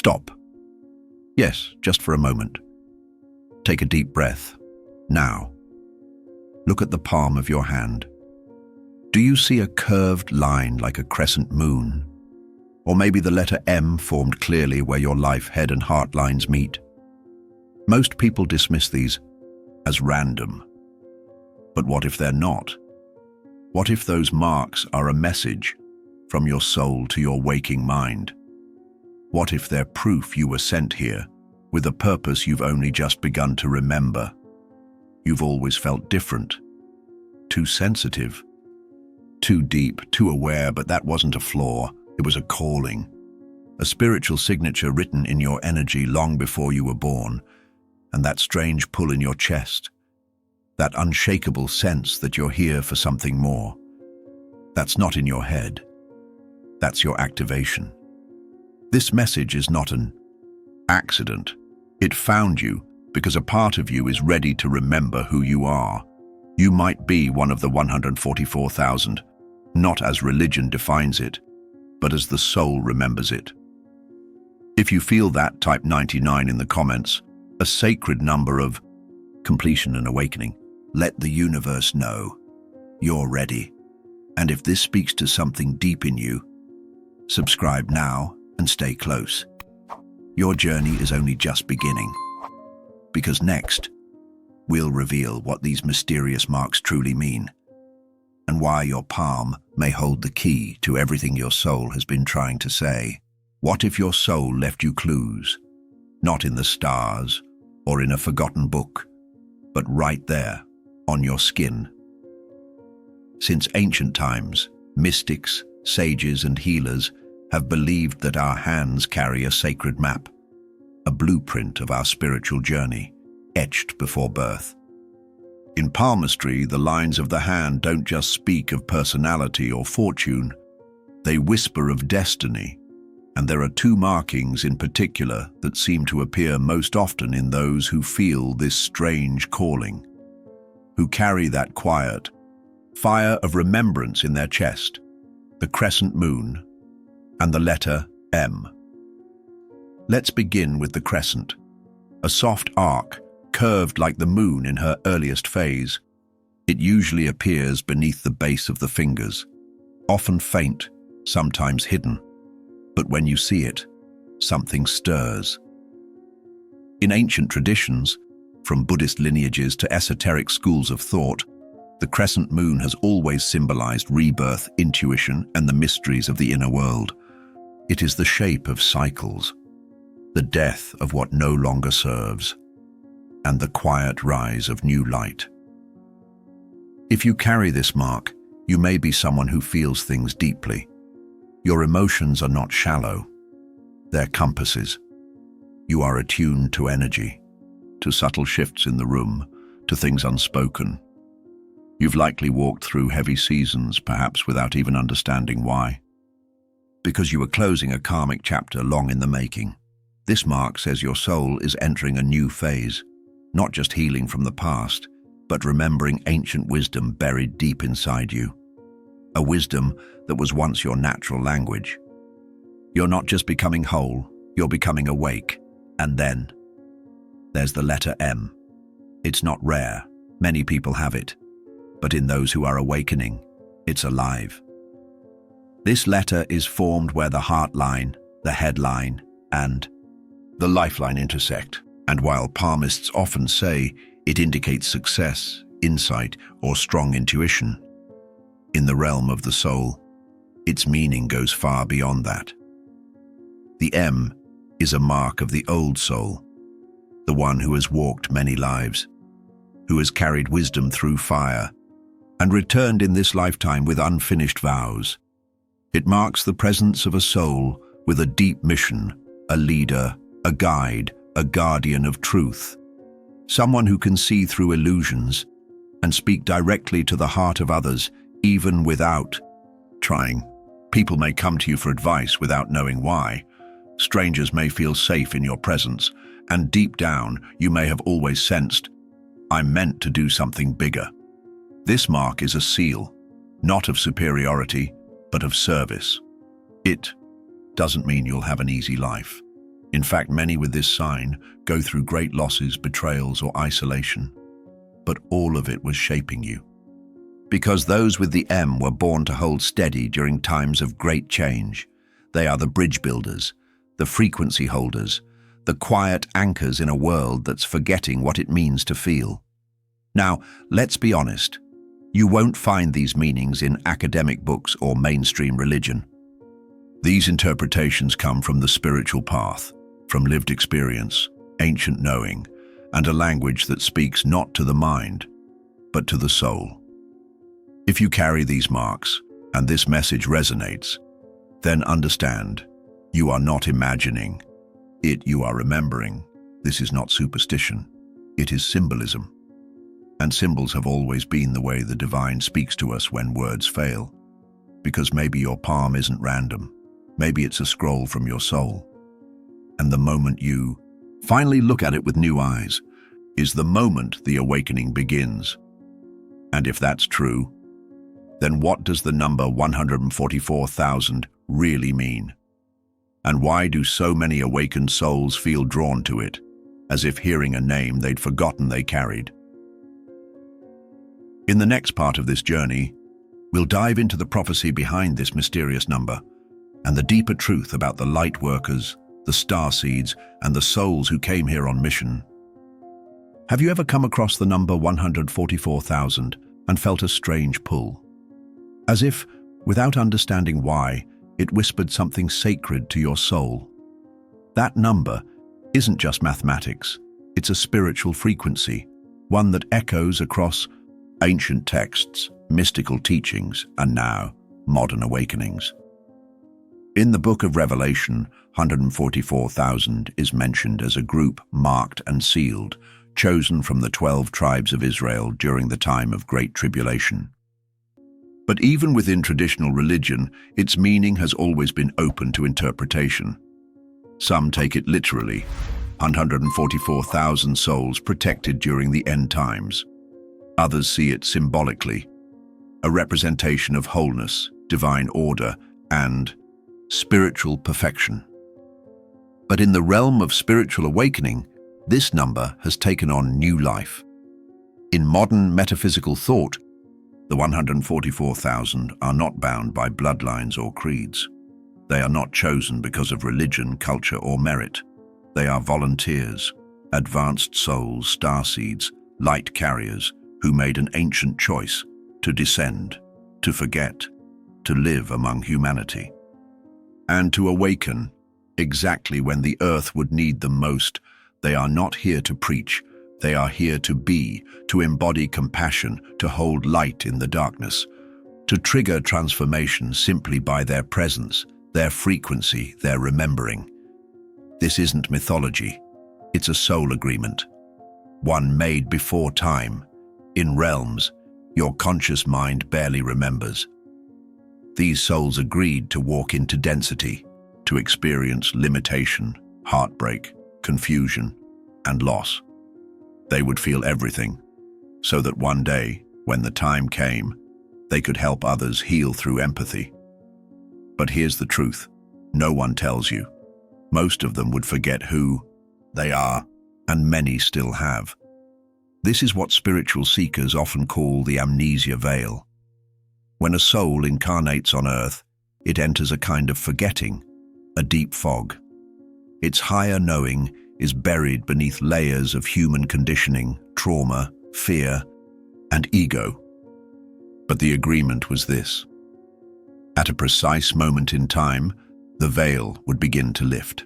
Stop. Yes, just for a moment. Take a deep breath. Now, look at the palm of your hand. Do you see a curved line like a crescent moon? Or maybe the letter M formed clearly where your life, head, and heart lines meet? Most people dismiss these as random. But what if they're not? What if those marks are a message from your soul to your waking mind? What if they're proof you were sent here with a purpose you've only just begun to remember? You've always felt different, too sensitive, too deep, too aware, but that wasn't a flaw. It was a calling, a spiritual signature written in your energy long before you were born, and that strange pull in your chest, that unshakable sense that you're here for something more. That's not in your head. That's your activation. This message is not an accident. It found you because a part of you is ready to remember who you are. You might be one of the 144,000, not as religion defines it, but as the soul remembers it. If you feel that, type 99 in the comments, a sacred number of completion and awakening. Let the universe know you're ready. And if this speaks to something deep in you, subscribe now and stay close. Your journey is only just beginning. Because next, we'll reveal what these mysterious marks truly mean, and why your palm may hold the key to everything your soul has been trying to say. What if your soul left you clues, not in the stars or in a forgotten book, but right there, on your skin? Since ancient times, mystics, sages, and healers have believed that our hands carry a sacred map, a blueprint of our spiritual journey, etched before birth. In palmistry, the lines of the hand don't just speak of personality or fortune, they whisper of destiny, and there are two markings in particular that seem to appear most often in those who feel this strange calling, who carry that quiet fire of remembrance in their chest, the crescent moon and the letter M. Let's begin with the crescent, a soft arc curved like the moon in her earliest phase. It usually appears beneath the base of the fingers, often faint, sometimes hidden. But when you see it, something stirs. In ancient traditions, from Buddhist lineages to esoteric schools of thought, the crescent moon has always symbolized rebirth, intuition, and the mysteries of the inner world. It is the shape of cycles, the death of what no longer serves, and the quiet rise of new light. If you carry this mark, you may be someone who feels things deeply. Your emotions are not shallow, they're compasses. You are attuned to energy, to subtle shifts in the room, to things unspoken. You've likely walked through heavy seasons, perhaps without even understanding why. Because you were closing a karmic chapter long in the making. This mark says your soul is entering a new phase, not just healing from the past, but remembering ancient wisdom buried deep inside you. A wisdom that was once your natural language. You're not just becoming whole, you're becoming awake. And then there's the letter M. It's not rare, many people have it, but in those who are awakening, it's alive. This letter is formed where the heart line, the head line, and the lifeline intersect. And while palmists often say it indicates success, insight, or strong intuition, in the realm of the soul, its meaning goes far beyond that. The M is a mark of the old soul, the one who has walked many lives, who has carried wisdom through fire, and returned in this lifetime with unfinished vows. It marks the presence of a soul with a deep mission, a leader, a guide, a guardian of truth, someone who can see through illusions and speak directly to the heart of others, even without trying. People may come to you for advice without knowing why. Strangers may feel safe in your presence, and deep down you may have always sensed, I'm meant to do something bigger. This mark is a seal, not of superiority, but of service. It doesn't mean you'll have an easy life. In fact, many with this sign go through great losses, betrayals, or isolation. But all of it was shaping you. Because those with the M were born to hold steady during times of great change. They are the bridge builders, the frequency holders, the quiet anchors in a world that's forgetting what it means to feel. Now, let's be honest. You won't find these meanings in academic books or mainstream religion. These interpretations come from the spiritual path, from lived experience, ancient knowing, and a language that speaks not to the mind, but to the soul. If you carry these marks, and this message resonates, then understand, you are not imagining. You are remembering. This is not superstition. It is symbolism. And symbols have always been the way the divine speaks to us when words fail. Because maybe your palm isn't random. Maybe it's a scroll from your soul. And the moment you finally look at it with new eyes is the moment the awakening begins. And if that's true, then what does the number 144,000 really mean? And why do so many awakened souls feel drawn to it, as if hearing a name they'd forgotten they carried? In the next part of this journey, we'll dive into the prophecy behind this mysterious number and the deeper truth about the light workers, the star seeds, and the souls who came here on mission. Have you ever come across the number 144,000 and felt a strange pull? As if, without understanding why, it whispered something sacred to your soul. That number isn't just mathematics, it's a spiritual frequency, one that echoes across ancient texts, mystical teachings, and now modern awakenings. In the book of Revelation, 144,000 is mentioned as a group marked and sealed, chosen from the 12 tribes of Israel during the time of Great Tribulation. But even within traditional religion, its meaning has always been open to interpretation. Some take it literally, 144,000 souls protected during the end times. Others see it symbolically, a representation of wholeness, divine order, and spiritual perfection. But in the realm of spiritual awakening, this number has taken on new life. In modern metaphysical thought, the 144,000 are not bound by bloodlines or creeds. They are not chosen because of religion, culture, or merit. They are volunteers, advanced souls, starseeds, light carriers who made an ancient choice to descend, to forget, to live among humanity, and to awaken exactly when the earth would need them most. They are not here to preach. They are here to be, to embody compassion, to hold light in the darkness, to trigger transformation simply by their presence, their frequency, their remembering. This isn't mythology. It's a soul agreement, one made before time, in realms your conscious mind barely remembers. These souls agreed to walk into density, to experience limitation, heartbreak, confusion, and loss. They would feel everything, so that one day, when the time came, they could help others heal through empathy. But here's the truth. No one tells you. Most of them would forget who they are, and many still have. This is what spiritual seekers often call the amnesia veil. When a soul incarnates on earth, it enters a kind of forgetting, a deep fog. Its higher knowing is buried beneath layers of human conditioning, trauma, fear, and ego. But the agreement was this. At a precise moment in time, the veil would begin to lift.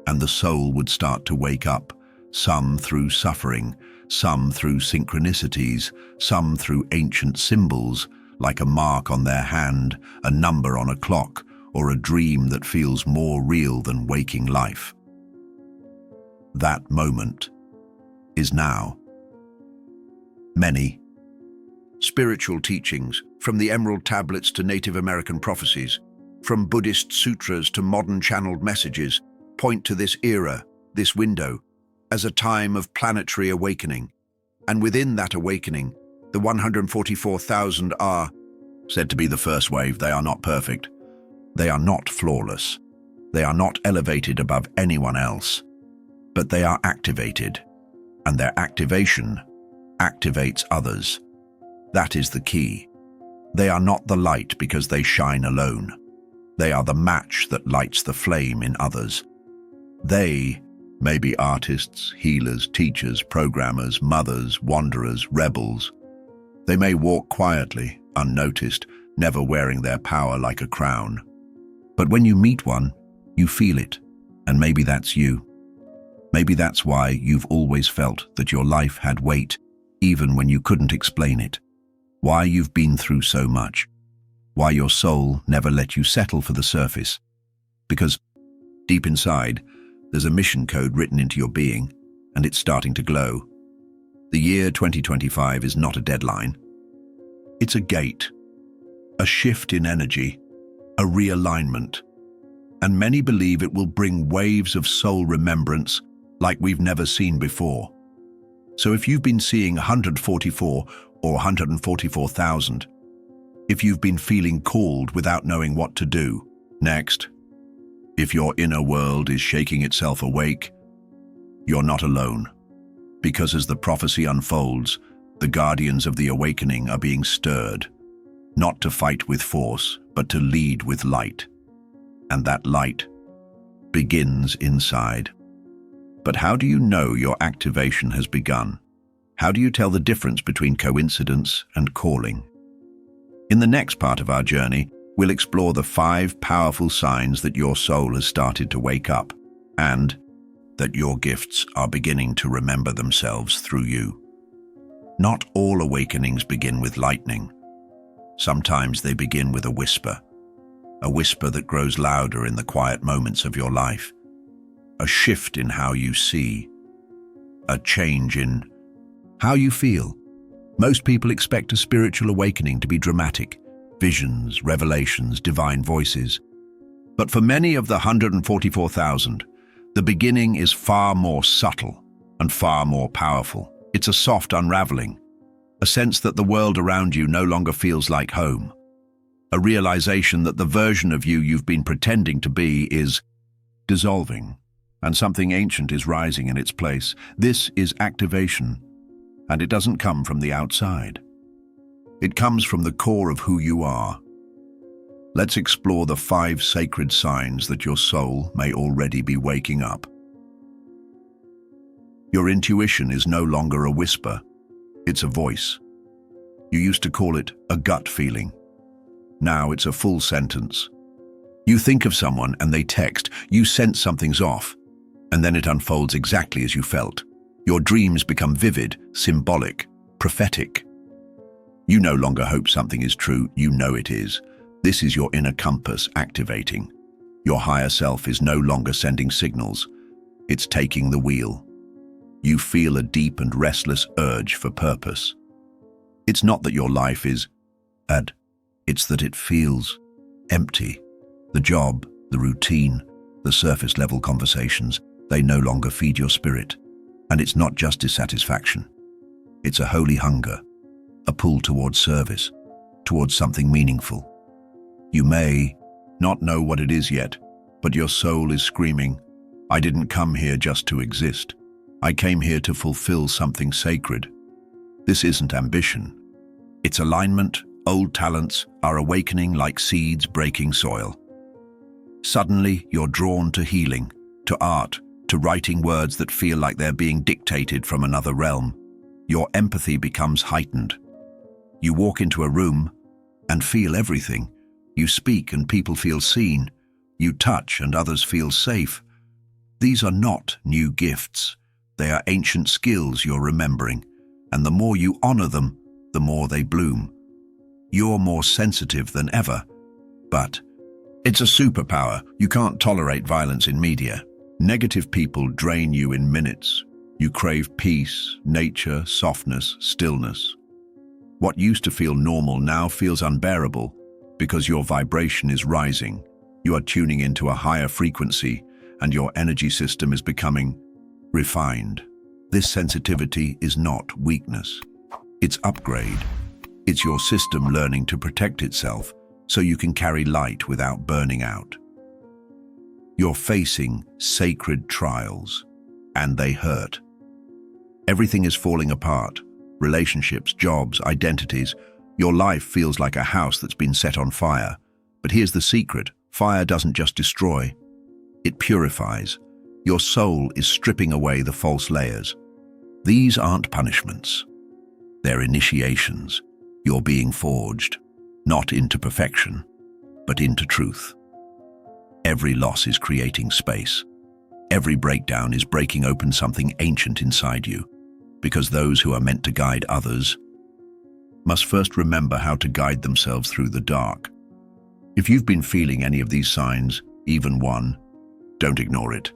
And the soul would start to wake up, some through suffering, some through synchronicities, some through ancient symbols, like a mark on their hand, a number on a clock, or a dream that feels more real than waking life. That moment is now. Many spiritual teachings, from the Emerald Tablets to Native American prophecies, from Buddhist sutras to modern channeled messages, point to this era, this window, as a time of planetary awakening. And within that awakening, the 144,000 are said to be the first wave. They are not perfect. They are not flawless. They are not elevated above anyone else, but they are activated, and their activation activates others. That is the key. They are not the light because they shine alone. They are the match that lights the flame in others. They may be artists, healers, teachers, programmers, mothers, wanderers, rebels. They may walk quietly, unnoticed, never wearing their power like a crown. But when you meet one, you feel it, and maybe that's you. Maybe that's why you've always felt that your life had weight, even when you couldn't explain it. Why you've been through so much. Why your soul never let you settle for the surface. Because deep inside, there's a mission code written into your being, and it's starting to glow. The year 2025 is not a deadline. It's a gate, a shift in energy, a realignment. And many believe it will bring waves of soul remembrance like we've never seen before. So if you've been seeing 144 or 144,000, if you've been feeling called without knowing what to do next, if your inner world is shaking itself awake, you're not alone. Because as the prophecy unfolds, the guardians of the awakening are being stirred, not to fight with force, but to lead with light. And that light begins inside. But how do you know your activation has begun? How do you tell the difference between coincidence and calling? In the next part of our journey, we'll explore the 5 powerful signs that your soul has started to wake up, and that your gifts are beginning to remember themselves through you. Not all awakenings begin with lightning. Sometimes they begin with a whisper that grows louder in the quiet moments of your life, a shift in how you see, a change in how you feel. Most people expect a spiritual awakening to be dramatic, visions, revelations, divine voices. But for many of the 144,000, the beginning is far more subtle and far more powerful. It's a soft unraveling, a sense that the world around you no longer feels like home, a realization that the version of you you've been pretending to be is dissolving, and something ancient is rising in its place. This is activation, and it doesn't come from the outside. It comes from the core of who you are. Let's explore the 5 sacred signs that your soul may already be waking up. Your intuition is no longer a whisper, it's a voice. You used to call it a gut feeling. Now it's a full sentence. You think of someone and they text, you sense something's off, and then it unfolds exactly as you felt. Your dreams become vivid, symbolic, prophetic. You no longer hope something is true, you know it is. This is your inner compass activating. Your higher self is no longer sending signals, it's taking the wheel. You feel a deep and restless urge for purpose. It's not that your life is bad, it's that it feels empty. The job, the routine, the surface-level conversations, they no longer feed your spirit. And it's not just dissatisfaction. It's a holy hunger, a pull towards service, towards something meaningful. You may not know what it is yet, but your soul is screaming, I didn't come here just to exist. I came here to fulfill something sacred. This isn't ambition. It's alignment. Old talents are awakening like seeds breaking soil. Suddenly, you're drawn to healing, to art, to writing words that feel like they're being dictated from another realm. Your empathy becomes heightened. You walk into a room and feel everything. You speak and people feel seen. You touch and others feel safe. These are not new gifts. They are ancient skills you're remembering, and the more you honor them, the more they bloom. You're more sensitive than ever, but it's a superpower. You can't tolerate violence in media. Negative people drain you in minutes. You crave peace, nature, softness, stillness. What used to feel normal now feels unbearable because your vibration is rising. You are tuning into a higher frequency and your energy system is becoming refined. This sensitivity is not weakness. It's upgrade. It's your system learning to protect itself so you can carry light without burning out. You're facing sacred trials, and they hurt. Everything is falling apart. Relationships, jobs, identities. Your life feels like a house that's been set on fire. But here's the secret. Fire doesn't just destroy. It purifies. Your soul is stripping away the false layers. These aren't punishments. They're initiations. You're being forged, not into perfection, but into truth. Every loss is creating space. Every breakdown is breaking open something ancient inside you, because those who are meant to guide others must first remember how to guide themselves through the dark. If you've been feeling any of these signs, even one, don't ignore it.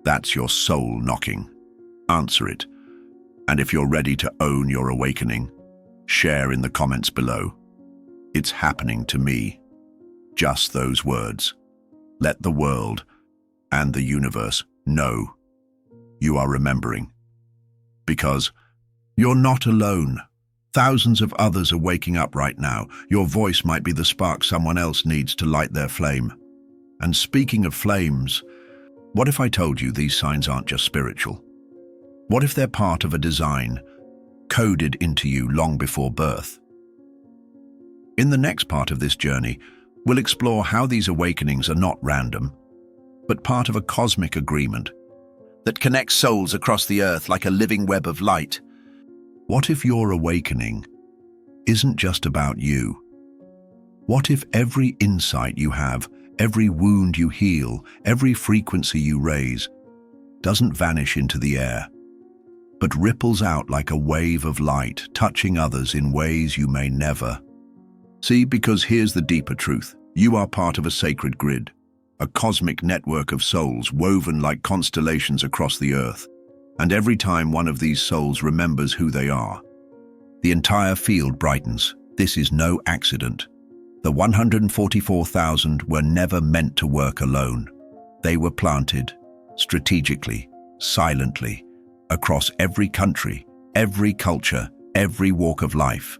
That's your soul knocking. Answer it. And if you're ready to own your awakening, share in the comments below. It's happening to me. Just those words. Let the world and the universe know you are remembering. Because you're not alone. Thousands of others are waking up right now. Your voice might be the spark someone else needs to light their flame. And speaking of flames, what if I told you these signs aren't just spiritual? What if they're part of a design coded into you long before birth? In the next part of this journey, we'll explore how these awakenings are not random, but part of a cosmic agreement that connects souls across the earth like a living web of light. What if your awakening isn't just about you? What if every insight you have, every wound you heal, every frequency you raise, doesn't vanish into the air, but ripples out like a wave of light, touching others in ways you may never see? Because here's the deeper truth. You are part of a sacred grid, a cosmic network of souls woven like constellations across the earth. And every time one of these souls remembers who they are, the entire field brightens. This is no accident. The 144,000 were never meant to work alone. They were planted, strategically, silently, across every country, every culture, every walk of life.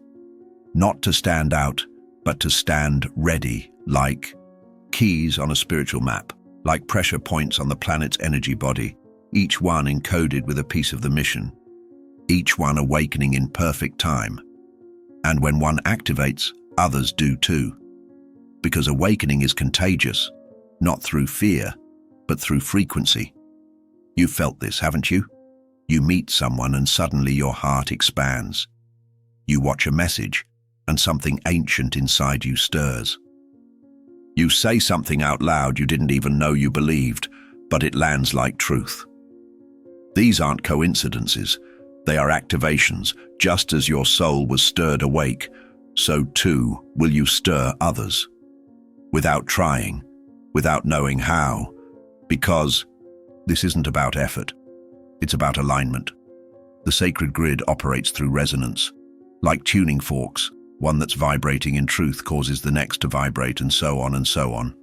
Not to stand out, but to stand ready, like keys on a spiritual map, like pressure points on the planet's energy body, each one encoded with a piece of the mission, each one awakening in perfect time. And when one activates, others do too. Because awakening is contagious, not through fear, but through frequency. You've felt this, haven't you? You meet someone and suddenly your heart expands. You watch a message and something ancient inside you stirs. You say something out loud you didn't even know you believed, but it lands like truth. These aren't coincidences. They are activations. Just as your soul was stirred awake, so too will you stir others. Without trying, without knowing how. Because this isn't about effort. It's about alignment. The sacred grid operates through resonance. Like tuning forks, one that's vibrating in truth causes the next to vibrate, and so on and so on.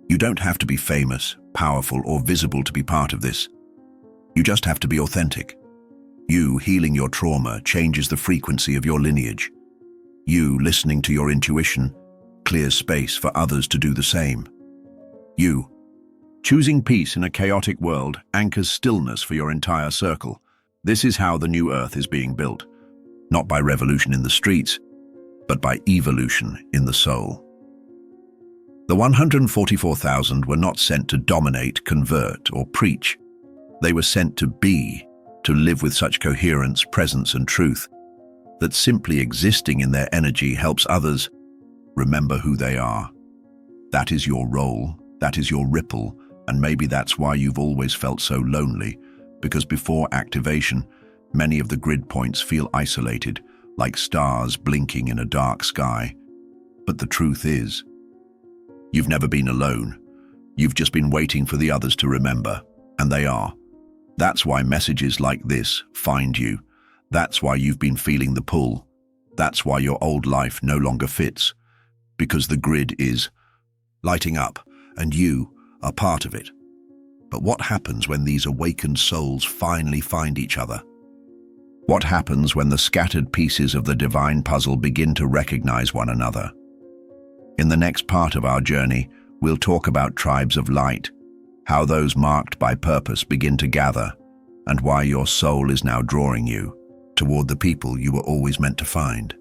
You don't have to be famous, powerful, or visible to be part of this. You just have to be authentic. You healing your trauma changes the frequency of your lineage. You listening to your intuition clears space for others to do the same. You choosing peace in a chaotic world anchors stillness for your entire circle. This is how the new earth is being built. Not by revolution in the streets, but by evolution in the soul. The 144,000 were not sent to dominate, convert, or preach. They were sent to be, to live with such coherence, presence, and truth that simply existing in their energy helps others remember who they are. That is your role, that is your ripple, and maybe that's why you've always felt so lonely, because before activation, many of the grid points feel isolated, like stars blinking in a dark sky. But the truth is, you've never been alone. You've just been waiting for the others to remember, and they are. That's why messages like this find you. That's why you've been feeling the pull. That's why your old life no longer fits. Because the grid is lighting up, and you are part of it. But what happens when these awakened souls finally find each other? What happens when the scattered pieces of the divine puzzle begin to recognize one another? In the next part of our journey, we'll talk about tribes of light, how those marked by purpose begin to gather, and why your soul is now drawing you toward the people you were always meant to find.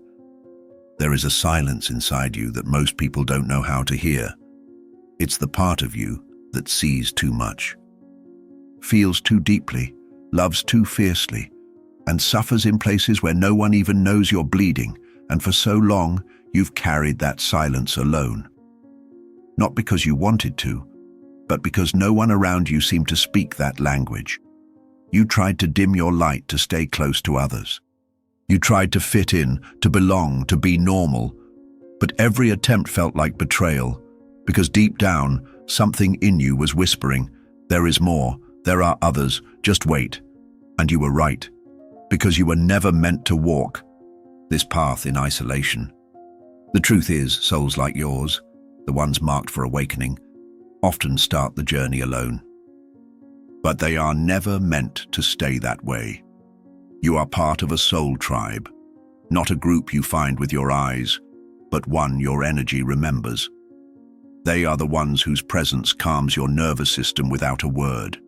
There is a silence inside you that most people don't know how to hear. It's the part of you that sees too much, feels too deeply, loves too fiercely, and suffers in places where no one even knows you're bleeding, and for so long you've carried that silence alone. Not because you wanted to, but because no one around you seemed to speak that language. You tried to dim your light to stay close to others. You tried to fit in, to belong, to be normal, but every attempt felt like betrayal, because deep down, something in you was whispering, "There is more, there are others, just wait." And you were right, because you were never meant to walk this path in isolation. The truth is, souls like yours, the ones marked for awakening, often start the journey alone. But they are never meant to stay that way. You are part of a soul tribe, not a group you find with your eyes, but one your energy remembers. They are the ones whose presence calms your nervous system without a word,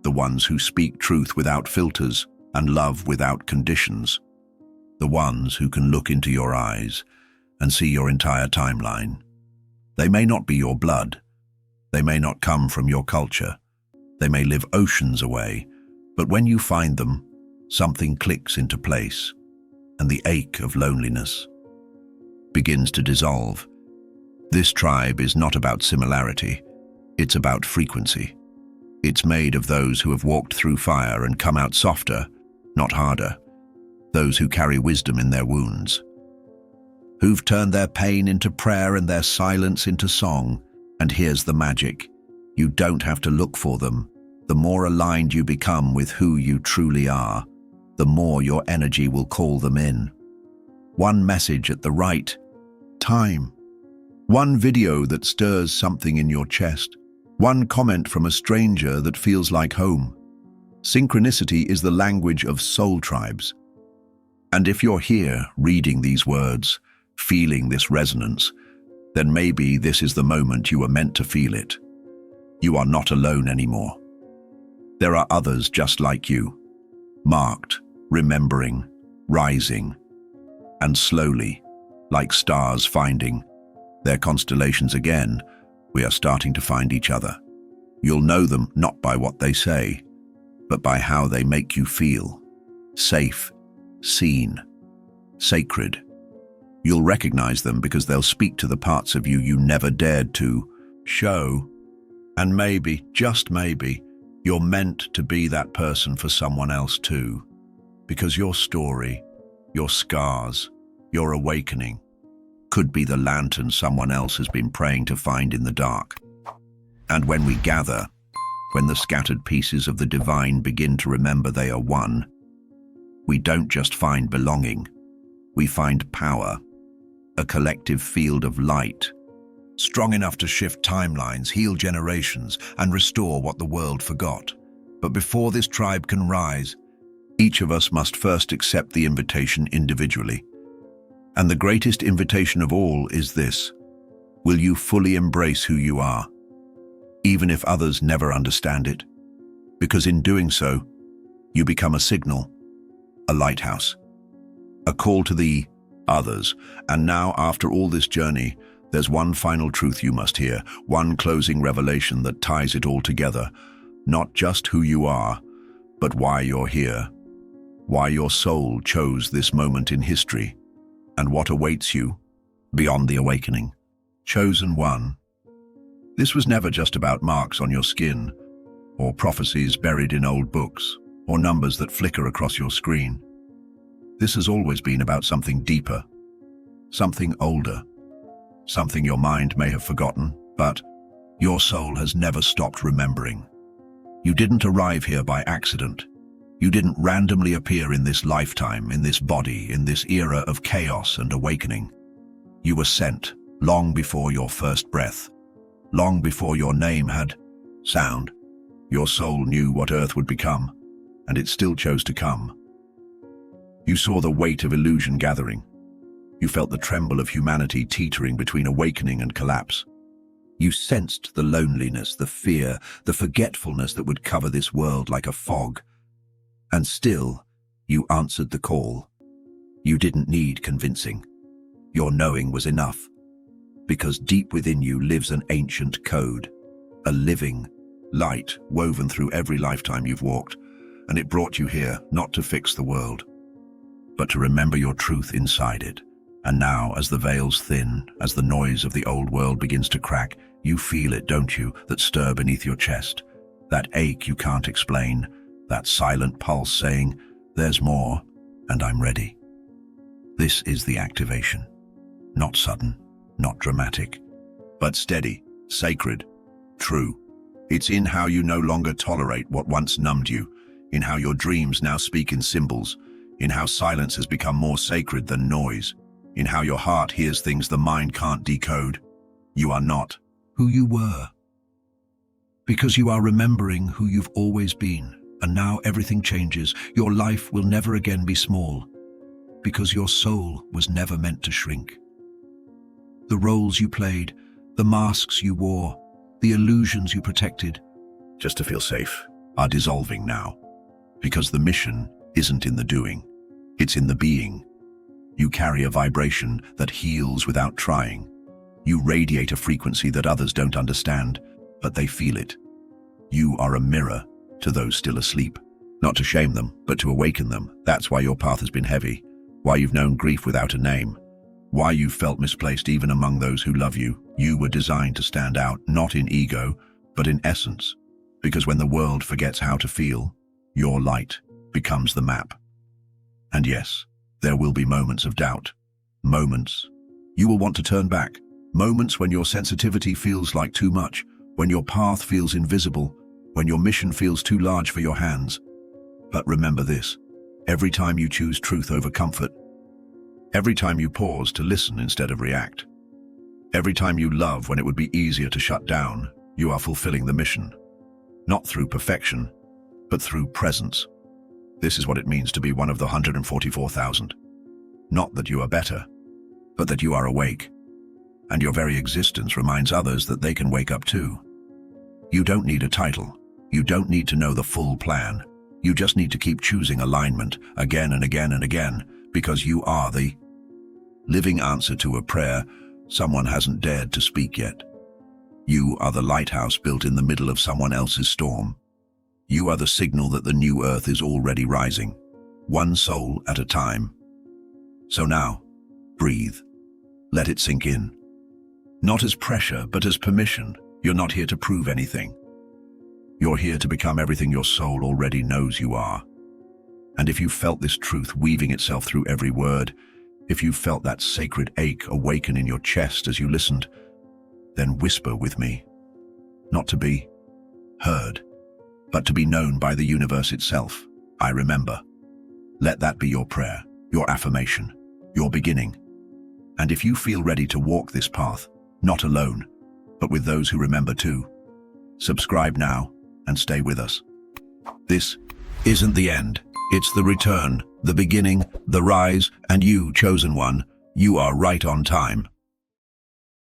the ones who speak truth without filters and love without conditions, the ones who can look into your eyes and see your entire timeline. They may not be your blood, they may not come from your culture, they may live oceans away, but when you find them, something clicks into place, and the ache of loneliness begins to dissolve. This tribe is not about similarity, it's about frequency. It's made of those who have walked through fire and come out softer, not harder. Those who carry wisdom in their wounds, who've turned their pain into prayer and their silence into song. And here's the magic. You don't have to look for them. The more aligned you become with who you truly are, the more your energy will call them in. One message at the right time. One video that stirs something in your chest. One comment from a stranger that feels like home. Synchronicity is the language of soul tribes. And if you're here reading these words, feeling this resonance, then maybe this is the moment you were meant to feel it. You are not alone anymore. There are others just like you, marked, remembering, rising, and slowly, like stars finding their constellations again, we are starting to find each other. You'll know them not by what they say, but by how they make you feel. Safe, seen, sacred. You'll recognize them because they'll speak to the parts of you you never dared to show. And maybe, just maybe, you're meant to be that person for someone else too. Because your story, your scars, your awakening could be the lantern someone else has been praying to find in the dark. And when we gather, when the scattered pieces of the divine begin to remember they are one, we don't just find belonging, we find power, a collective field of light, strong enough to shift timelines, heal generations, and restore what the world forgot. But before this tribe can rise, each of us must first accept the invitation individually. And the greatest invitation of all is this: will you fully embrace who you are, even if others never understand it? Because in doing so, you become a signal, a lighthouse, a call to the others. And now, after all this journey, there's one final truth you must hear, one closing revelation that ties it all together. Not just who you are, but why you're here, why your soul chose this moment in history, and what awaits you beyond the awakening. Chosen one. This was never just about marks on your skin, or prophecies buried in old books, or numbers that flicker across your screen. This has always been about something deeper, something older, something your mind may have forgotten, but your soul has never stopped remembering. You didn't arrive here by accident. You didn't randomly appear in this lifetime, in this body, in this era of chaos and awakening. You were sent long before your first breath, long before your name had sound. Your soul knew what Earth would become, and it still chose to come. You saw the weight of illusion gathering. You felt the tremble of humanity teetering between awakening and collapse. You sensed the loneliness, the fear, the forgetfulness that would cover this world like a fog. And still, you answered the call. You didn't need convincing. Your knowing was enough. Because deep within you lives an ancient code, a living light woven through every lifetime you've walked, and it brought you here not to fix the world, but to remember your truth inside it. And now, as the veils thin, as the noise of the old world begins to crack, you feel it, don't you, that stir beneath your chest, that ache you can't explain, that silent pulse saying, there's more, and I'm ready. This is the activation. Not sudden, not dramatic, but steady, sacred, true. It's in how you no longer tolerate what once numbed you, in how your dreams now speak in symbols, in how silence has become more sacred than noise, in how your heart hears things the mind can't decode. You are not who you were, because you are remembering who you've always been, and now everything changes. Your life will never again be small, because your soul was never meant to shrink. The roles you played, the masks you wore, the illusions you protected, just to feel safe, are dissolving now. Because the mission isn't in the doing, it's in the being. You carry a vibration that heals without trying. You radiate a frequency that others don't understand, but they feel it. You are a mirror to those still asleep. Not to shame them, but to awaken them. That's why your path has been heavy, why you've known grief without a name, why you've felt misplaced even among those who love you. You were designed to stand out, not in ego, but in essence. Because when the world forgets how to feel, your light becomes the map. And yes, there will be moments of doubt. Moments you will want to turn back. Moments when your sensitivity feels like too much, when your path feels invisible, when your mission feels too large for your hands. But remember this, every time you choose truth over comfort, every time you pause to listen instead of react, every time you love when it would be easier to shut down, you are fulfilling the mission. Not through perfection, but through presence. This is what it means to be one of the 144,000. Not that you are better, but that you are awake. And your very existence reminds others that they can wake up too. You don't need a title. You don't need to know the full plan. You just need to keep choosing alignment again and again and again, because you are the living answer to a prayer someone hasn't dared to speak yet. You are the lighthouse built in the middle of someone else's storm. You are the signal that the new earth is already rising, one soul at a time. So now, breathe. Let it sink in. Not as pressure, but as permission. You're not here to prove anything. You're here to become everything your soul already knows you are. And if you felt this truth weaving itself through every word, if you felt that sacred ache awaken in your chest as you listened, then whisper with me. Not to be heard, but to be known by the universe itself. I remember. Let that be your prayer, your affirmation, your beginning. And if you feel ready to walk this path, not alone, but with those who remember too, subscribe now and stay with us. This isn't the end. It's the return, the beginning, the rise, and you, chosen one, you are right on time.